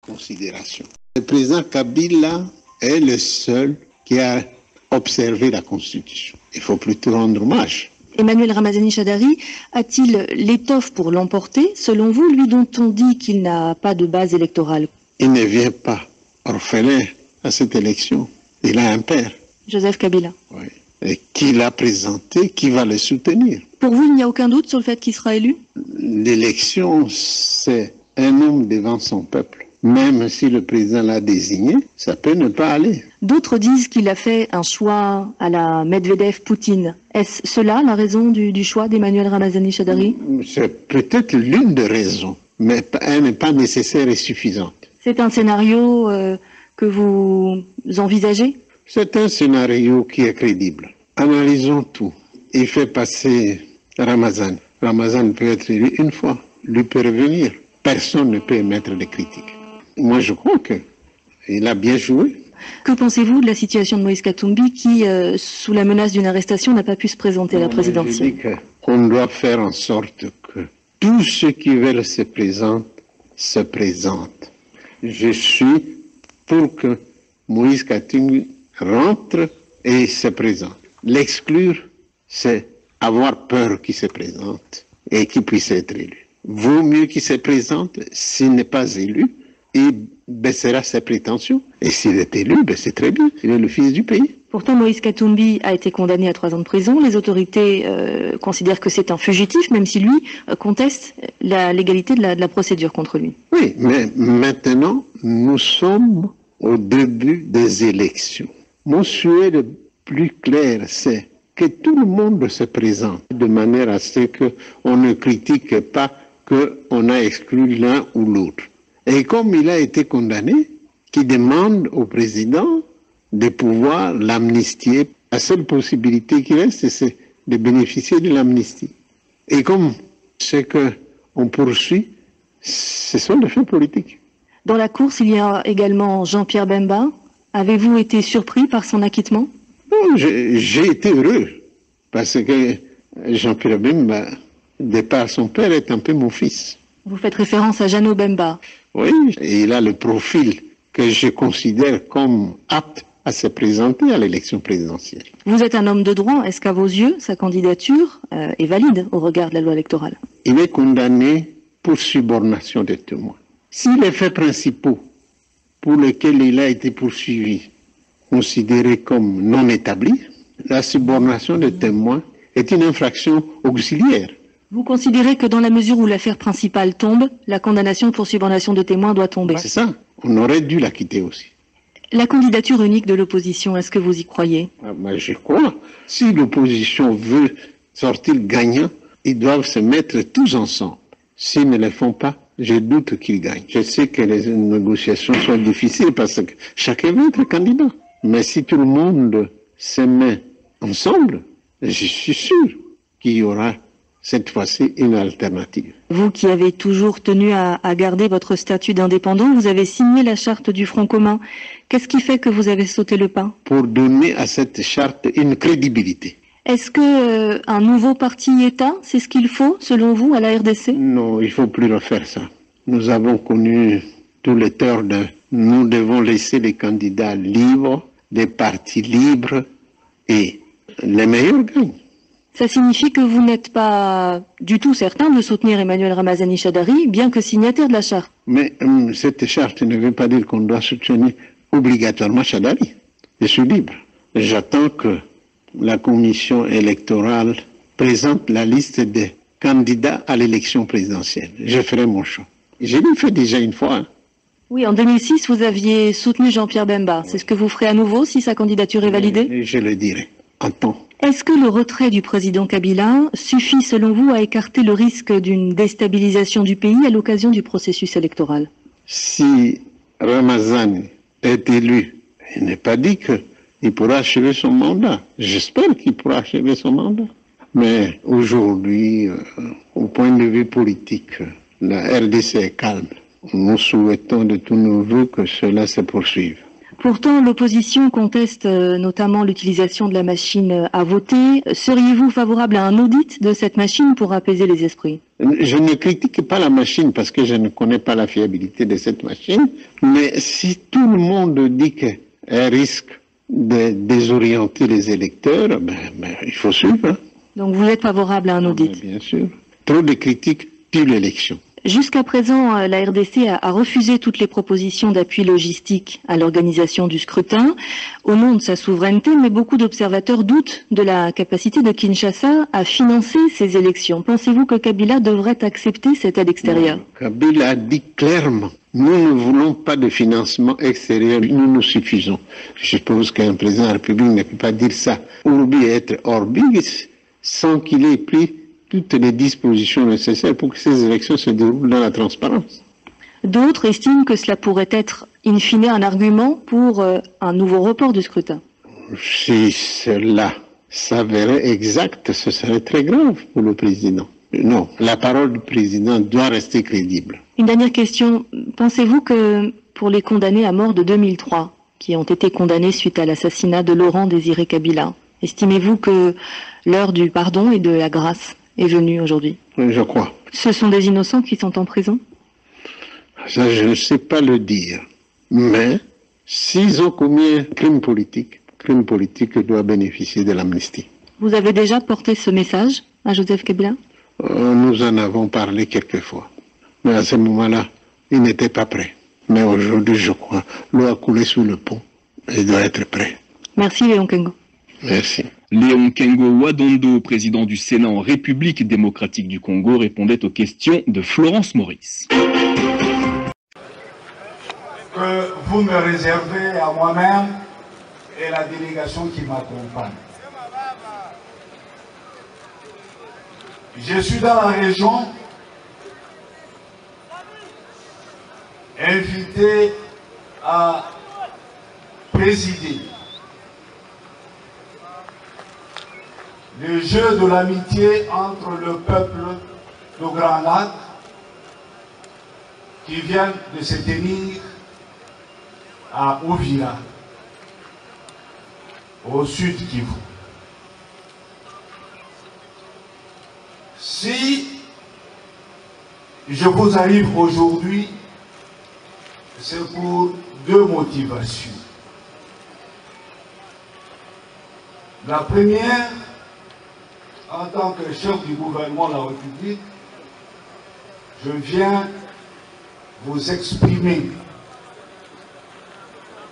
considération. Le président Kabila est le seul qui a observé la Constitution. Il faut plutôt rendre hommage. Emmanuel Ramazani Shadary a-t-il l'étoffe pour l'emporter, selon vous, lui dont on dit qu'il n'a pas de base électorale? Il ne vient pas orphelin à cette élection. Il a un père. Joseph Kabila. Oui. Et qui l'a présenté, qui va le soutenir. Pour vous, il n'y a aucun doute sur le fait qu'il sera élu? L'élection, c'est un homme devant son peuple. Même si le président l'a désigné, ça peut ne pas aller. D'autres disent qu'il a fait un choix à la Medvedev-Poutine. Est-ce cela la raison du choix d'Emmanuel Ramazani Shadary? C'est peut-être l'une des raisons, mais elle n'est pas nécessaire et suffisante. C'est un scénario que vous envisagez? C'est un scénario qui est crédible. Analysons tout. Il fait passer Ramazan. Ramazan peut être élu une fois. Lui peut revenir. Personne ne peut émettre de critiques. Moi, je crois qu'il a bien joué. Que pensez-vous de la situation de Moïse Katumbi qui, sous la menace d'une arrestation, n'a pas pu se présenter à la présidentielle? Je dis qu'on doit faire en sorte que tous ceux qui veulent se présentent. Je suis pour que Moïse Katumbi rentre et se présente. L'exclure, c'est avoir peur qu'il se présente et qu'il puisse être élu. Vaut mieux qu'il se présente. S'il n'est pas élu, il baissera ses prétentions. Et s'il est élu, c'est très bien. Il est le fils du pays. Pourtant, Moïse Katumbi a été condamné à 3 ans de prison. Les autorités considèrent que c'est un fugitif, même si lui conteste la légalité de la procédure contre lui. Oui, mais maintenant, nous sommes au début des élections. Mon souhait le plus clair, c'est que tout le monde se présente de manière à ce qu'on ne critique pas qu'on a exclu l'un ou l'autre. Et comme il a été condamné, qui demande au président de pouvoir l'amnistier. La seule possibilité qui reste, c'est de bénéficier de l'amnistie. Et comme ce qu'on poursuit, ce sont des faits politiques. Dans la course, il y a également Jean-Pierre Bemba. Avez-vous été surpris par son acquittement? Non, j'ai été heureux, parce que Jean-Pierre Bemba, de par son père, est un peu mon fils. Vous faites référence à Jeannot Bemba. Oui, et il a le profil que je considère comme apte à se présenter à l'élection présidentielle. Vous êtes un homme de droit. Est-ce qu'à vos yeux, sa candidature est valide au regard de la loi électorale? Il est condamné pour subornation des témoins. Si les faits principaux pour lesquels il a été poursuivi, considérés comme non établis, la subornation des témoins est une infraction auxiliaire. Vous considérez que dans la mesure où l'affaire principale tombe, la condamnation pour subornation de témoins doit tomber? C'est ça, on aurait dû la quitter aussi. La candidature unique de l'opposition, est-ce que vous y croyez? Je crois. Si l'opposition veut sortir gagnant, ils doivent se mettre tous ensemble. S'ils ne le font pas, je doute qu'ils gagnent. Je sais que les négociations sont difficiles parce que chacun veut être candidat. Mais si tout le monde se met ensemble, je suis sûr qu'il y aura cette fois-ci une alternative. Vous qui avez toujours tenu à garder votre statut d'indépendant, vous avez signé la charte du Front commun. Qu'est-ce qui fait que vous avez sauté le pas? Pour donner à cette charte une crédibilité. Est-ce que un nouveau parti-État, c'est ce qu'il faut, selon vous, à la RDC? Non, il ne faut plus refaire ça. Nous avons connu tout le tort de... Nous devons laisser les candidats libres, des partis libres, et les meilleurs gagnent. Ça signifie que vous n'êtes pas du tout certain de soutenir Emmanuel Ramazani Shadary, bien que signataire de la charte. Mais cette charte ne veut pas dire qu'on doit soutenir obligatoirement Shadary. Je suis libre. J'attends que la commission électorale présente la liste des candidats à l'élection présidentielle. Je ferai mon choix. Je l'ai fait déjà une fois. Hein. Oui, en 2006, vous aviez soutenu Jean-Pierre Bemba. C'est ce que vous ferez à nouveau si sa candidature est validée? Et je le dirai. En temps. Est-ce que le retrait du président Kabila suffit, selon vous, à écarter le risque d'une déstabilisation du pays à l'occasion du processus électoral? Si Ramazani est élu, il n'est pas dit qu'il pourra achever son mandat. J'espère qu'il pourra achever son mandat. Mais aujourd'hui, au point de vue politique, la RDC est calme. Nous souhaitons de tous nos voeux que cela se poursuive. Pourtant, l'opposition conteste notamment l'utilisation de la machine à voter. Seriez-vous favorable à un audit de cette machine pour apaiser les esprits? Je ne critique pas la machine parce que je ne connais pas la fiabilité de cette machine, mais si tout le monde dit qu'elle risque de désorienter les électeurs, il faut suivre. Hein. Donc vous êtes favorable à un audit? Bien sûr. Trop de critiques tuent l'élection. Jusqu'à présent, la RDC a refusé toutes les propositions d'appui logistique à l'organisation du scrutin au nom de sa souveraineté, mais beaucoup d'observateurs doutent de la capacité de Kinshasa à financer ces élections. Pensez-vous que Kabila devrait accepter cette aide extérieure? Kabila a dit clairement, nous ne voulons pas de financement extérieur, nous nous suffisons. Je suppose qu'un président de la République ne peut pas dire ça. Urbi être orbi sans qu'il ait pris toutes les dispositions nécessaires pour que ces élections se déroulent dans la transparence. D'autres estiment que cela pourrait être, in fine, un argument pour un nouveau report du scrutin. Si cela s'avérait exact, ce serait très grave pour le président. Non, la parole du président doit rester crédible. Une dernière question. Pensez-vous que pour les condamnés à mort de 2003, qui ont été condamnés suite à l'assassinat de Laurent Désiré Kabila, estimez-vous que l'heure du pardon et de la grâce est venue aujourd'hui? Oui, je crois. Ce sont des innocents qui sont en prison? Ça, je ne sais pas le dire. Mais s'ils ont commis un crime politique, le crime politique doit bénéficier de l'amnistie. Vous avez déjà porté ce message à Joseph Kabila? Nous en avons parlé quelquefois. Mais à ce moment-là, il n'était pas prêt. Mais aujourd'hui, je crois, l'eau a coulé sous le pont. Il doit être prêt. Merci Léon Kengo. Merci. Léon Kengo Wadondo, président du Sénat en République démocratique du Congo, répondait aux questions de Florence Maurice. Que vous me réservez à moi-même et la délégation qui m'accompagne. Je suis dans la région invité à présider le jeu de l'amitié entre le peuple de Grand Lac qui vient de se tenir à Uvira, au sud Kivu. Si je vous arrive aujourd'hui, c'est pour deux motivations. La première, en tant que chef du gouvernement de la République, je viens vous exprimer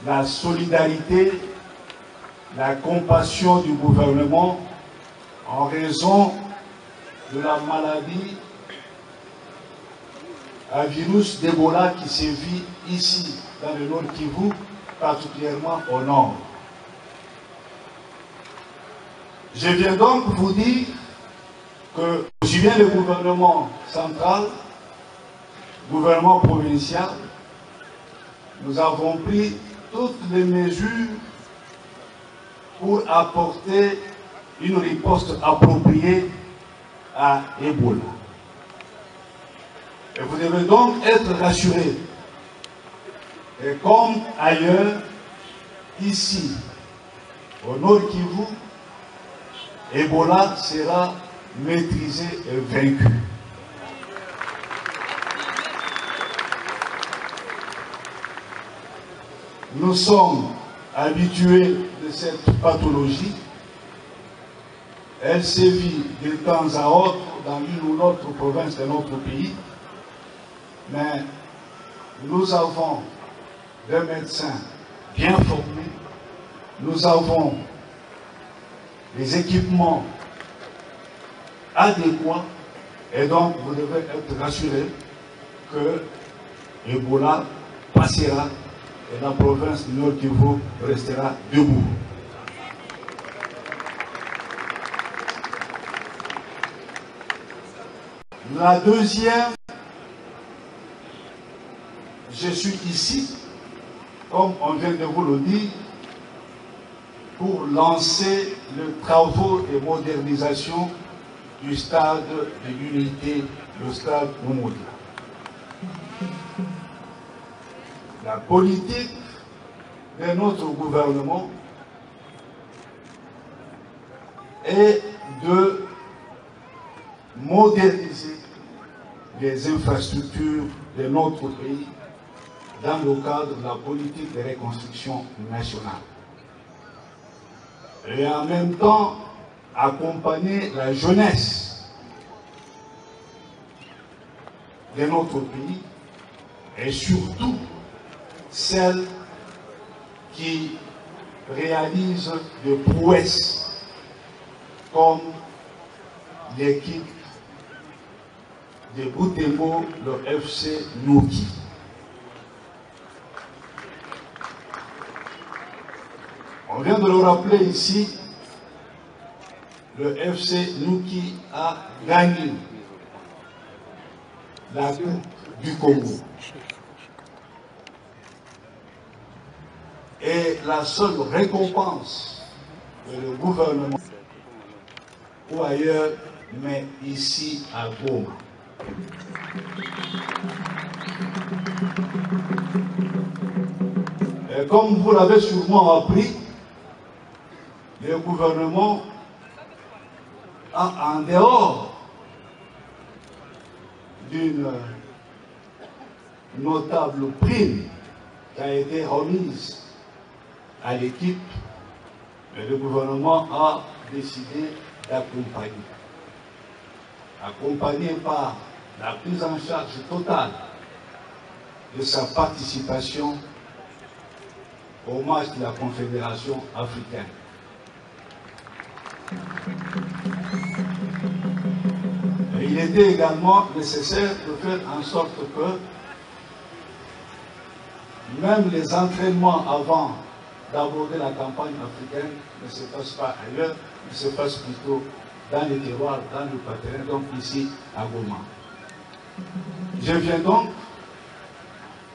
la solidarité, la compassion du gouvernement en raison de la maladie à virus d'Ebola qui sévit ici, dans le nord Kivu, particulièrement au nord. Je viens donc vous dire que aussi bien le gouvernement central, le gouvernement provincial, nous avons pris toutes les mesures pour apporter une riposte appropriée à Ebola. Et vous devez donc être rassurés. Et comme ailleurs, ici, au nord Kivu, Ebola sera maîtrisé et vaincu. Nous sommes habitués de cette pathologie. Elle sévit de temps à autre dans une ou l'autre province de notre pays. Mais nous avons des médecins bien formés. Nous avons les équipements adéquats. Et donc, vous devez être rassurés que Ebola passera et la province du Nord Kivu restera debout. La deuxième, je suis ici, comme on vient de vous le dire, pour lancer les travaux de modernisation du stade de l'unité, le stade Moumoudla. La politique de notre gouvernement est de moderniser les infrastructures de notre pays dans le cadre de la politique de reconstruction nationale. Et en même temps, accompagner la jeunesse de notre pays et surtout celle qui réalise des prouesses comme l'équipe de Butembo, le FC Nouki. On vient de le rappeler ici, le FC Nouki a gagné la Coupe du Congo. Et la seule récompense que le gouvernement ou ailleurs, mais ici à Goma. Et comme vous l'avez sûrement appris, le gouvernement a, en dehors d'une notable prime qui a été remise à l'équipe, le gouvernement a décidé accompagné par la prise en charge totale de sa participation au match de la Confédération africaine. Et il était également nécessaire de faire en sorte que même les entraînements avant d'aborder la campagne africaine ne se fassent pas ailleurs, mais se fassent plutôt dans les terroirs, dans le patelin, donc ici à Goma. Je viens donc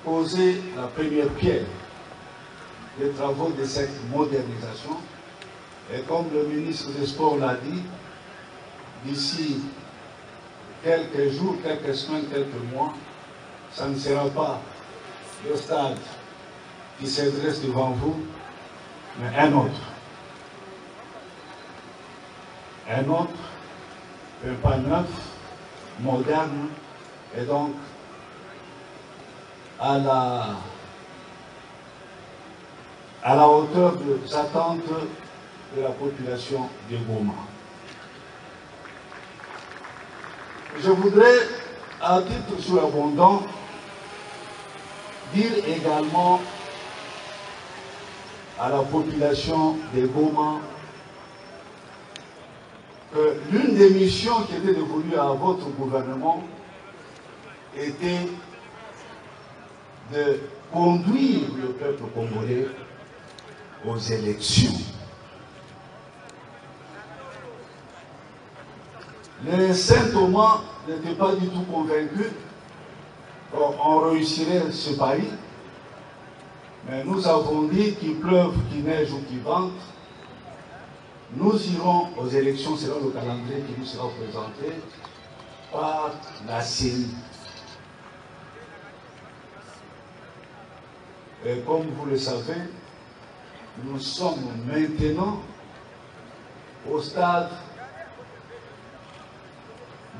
poser la première pierre des travaux de cette modernisation. Et comme le ministre des Sports l'a dit, d'ici quelques jours, quelques semaines, quelques mois, ça ne sera pas le stade qui s'adresse devant vous, mais un autre. Un autre, pas neuf, moderne, et donc à la hauteur des attentes de la population de Goma. Je voudrais, à titre surabondant, dire également à la population de Goma que l'une des missions qui était dévolue à votre gouvernement était de conduire le peuple congolais aux élections. Les Saint-Thomas n'étaient pas du tout convaincus qu'on réussirait ce pari, mais nous avons dit qu'il pleuve, qu'il neige ou qu'il vente, nous irons aux élections selon le calendrier qui nous sera présenté par la CENI. Et comme vous le savez, nous sommes maintenant au stade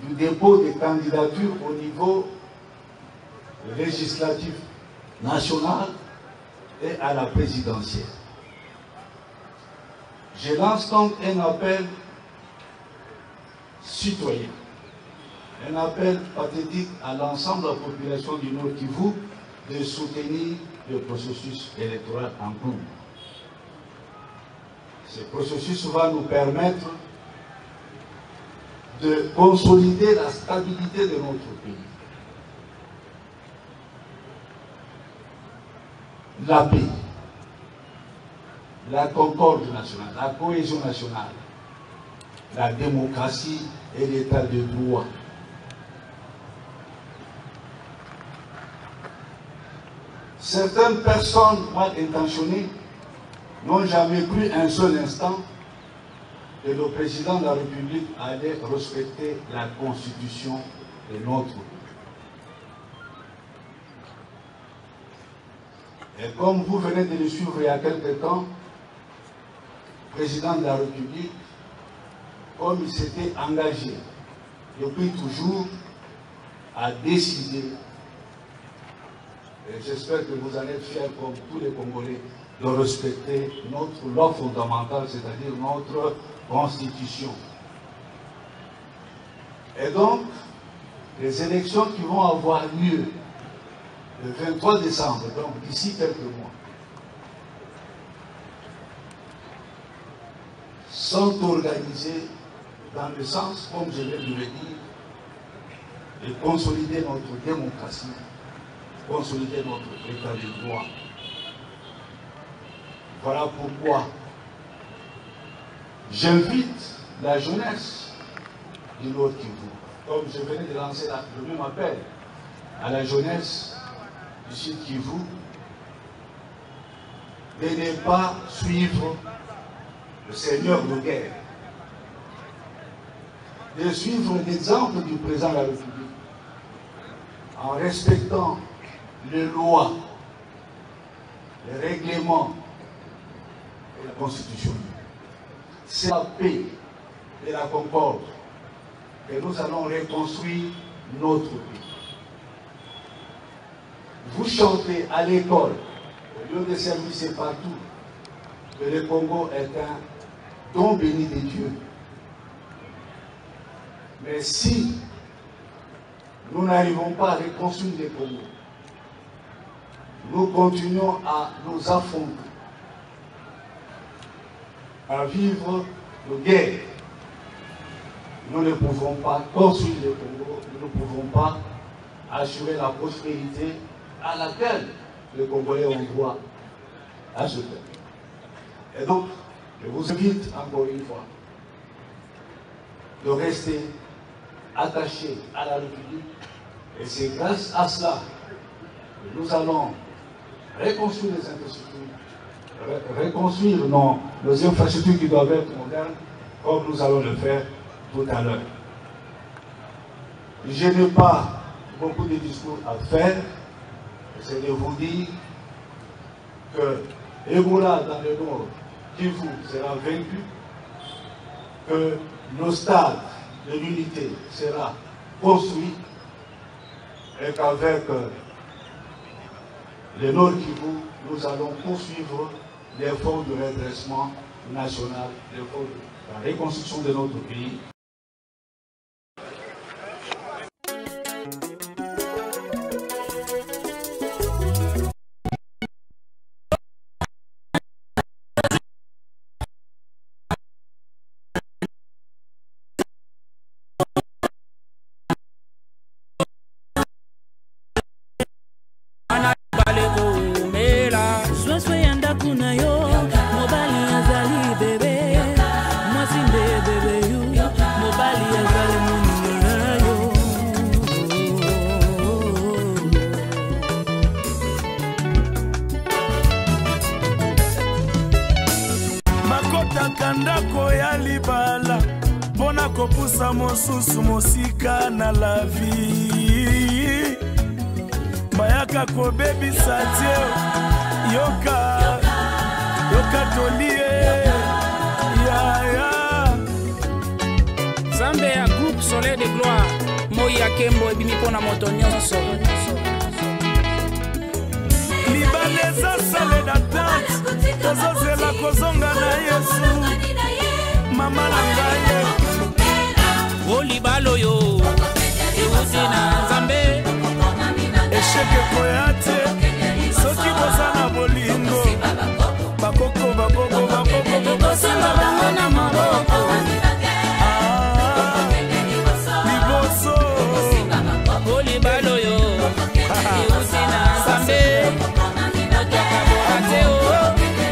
du dépôt des candidatures au niveau législatif national et à la présidentielle. Je lance donc un appel citoyen, un appel pathétique à l'ensemble de la population du Nord Kivu de soutenir le processus électoral en cours. Ce processus va nous permettre de consolider la stabilité de notre pays. La paix, la concorde nationale, la cohésion nationale, la démocratie et l'état de droit. Certaines personnes mal intentionnées n'ont jamais cru un seul instant que le président de la République allait respecter la constitution de notre pays. Et comme vous venez de le suivre il y a quelque temps, le président de la République, comme il s'était engagé depuis toujours à décider, et j'espère que vous allez être fiers comme tous les Congolais, de respecter notre loi fondamentale, c'est-à-dire notre constitution. Et donc, les élections qui vont avoir lieu le 23 décembre, donc d'ici quelques mois, sont organisées dans le sens, comme je viens de le dire, de consolider notre démocratie, consolider notre état de droit. Voilà pourquoi j'invite la jeunesse du Nord Kivu, comme je venais de lancer le même appel à la jeunesse du Sud Kivu, de ne pas suivre le seigneur de guerre, de suivre l'exemple du président de la République en respectant les lois, les règlements et la Constitution. C'est la paix et la concorde que nous allons reconstruire notre pays. Vous chantez à l'école, au lieu de servir partout, que le Congo est un don béni de Dieu. Mais si nous n'arrivons pas à reconstruire le Congo, nous continuons à nous affronter, à vivre nos guerres. Nous ne pouvons pas construire le Congo, nous ne pouvons pas assurer la prospérité à laquelle les Congolais ont droit à ce temps. Et donc, je vous invite encore une fois de rester attachés à la République. Et c'est grâce à cela que nous allons reconstruire les infrastructures, reconstruire nos infrastructures qui doivent être modernes, comme nous allons le faire tout à l'heure. Je n'ai pas beaucoup de discours à faire, c'est de vous dire que Ebola dans le nord Kivu sera vaincu, que nos stades de l'unité sera construit et qu'avec le nord Kivu, nous allons poursuivre l'effort de redressement national, l'effort de la reconstruction de notre pays. Ndako ya libala pona kopusa mosusu mosika na la vie bayaka kobebisa tie yoka tolie ya Zambe ya groupe Soleil de Gloire Moya Kembo ebimi pona moto nyonso libaleza sale d'attente tozozela kozonga na Yesu mama na ngai olibalo yo euti na Nzambe esheke koyate soki boza na bolingo bakoko kosimba bango na maboko liboso olibalo yo euti na Nzambe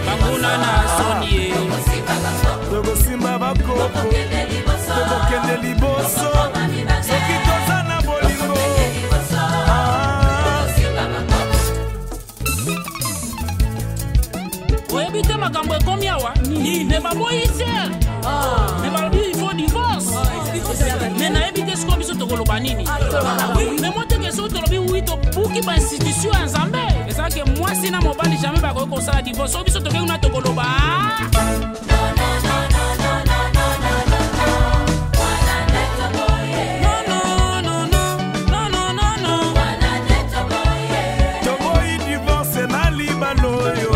banguna na sonie tokosimba bakoko tokokende liboso soki toza na bolingo oyebi te makambo ekomi awa ne baboyi te Mais balobi il faut divorce. Mais na ebite ce qu'on biso tokoloba nini. Mais moi te question tolobi oui to buki ba institution en Zambé. Et ça que moi si na mobali jamais ba ko ça divorce. So biso toke una tokoloba. Toboyi divorce na libalo yo.